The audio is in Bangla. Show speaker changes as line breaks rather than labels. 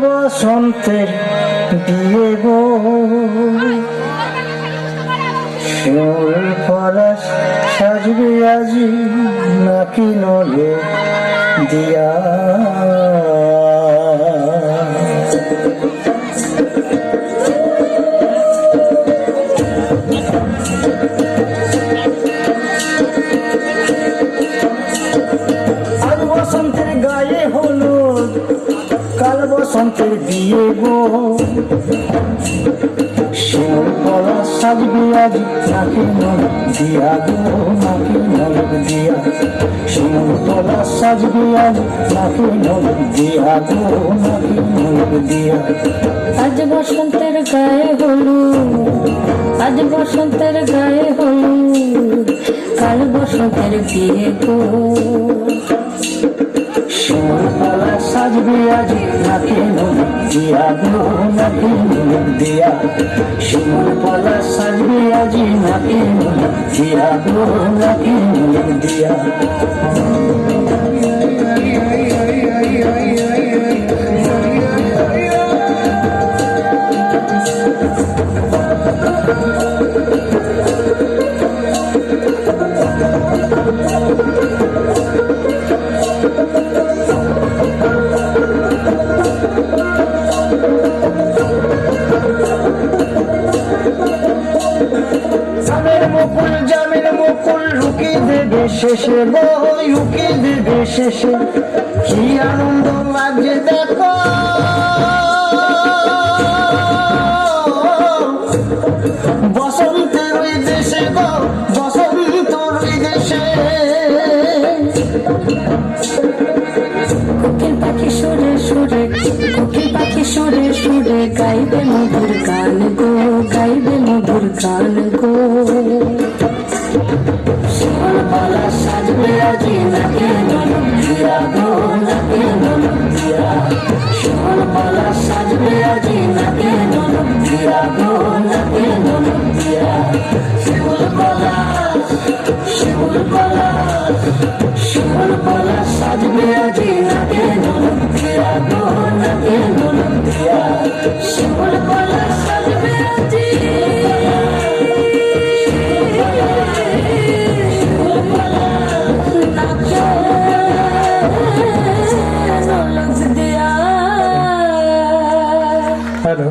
বসন্তের বিয়ে গো, শিমুল পলাশ সাজবে আজি নাকি নলে দিয়া। আজ বসন্তের গায়ে হলুদ, কাল বসন্তের বিয়ে গো, শিমুল পলাশ সাজবে আজি নাকি নলে দিয়া গো, নাকি নলে দিয়া। শিমুল পলাশ সাজবে আজি নাকি নলে দিয়া গো, নাকি নলে দিয়া।
আজ বসন্তের গায়ে হলুদ, আজ বসন্তের গায়ে হলুদ, কাল বসন্তের বিয়ে গো,
শিমুল পলাশ সাজবে আজি নাকি নলে দিয়া গো, নাকি নলে দিয়া। শিমুল পলাশ সাজবে আজি নাকি নলে দিয়া গো, নাকি নলে দিয়া। মুকুল জামিন মুকুল রুকি দেবে শেষে গো, রুকি দেবে শেষে। কি আনন্দ লাগছে দেখো, বসন্তের ওই দেশে গো, বসন্তর ওই দেশে।
কোকিল পাখি সুরে সুরে, কোকিল পাখি সুরে সুরে গাইবে মধুর গান গো, গাইবে মধুর গান গো।
শিমুল পলাশ সাজবে আজি নাকি নলে দিয়া গো, নাকি নলে দিয়া। শিমুল পলাশ সাজবে আজি নাকি নলে দিয়া গো, নাকি নলে দিয়া। শিমুল পলাশ, শিমুল পলাশ, শিমুল পলাশ সাজবে আজি নাকি নলে দিয়া গো, নাকি নলে দিয়া। শিমুল পলাশ সাজবে আজি। হ্যালো।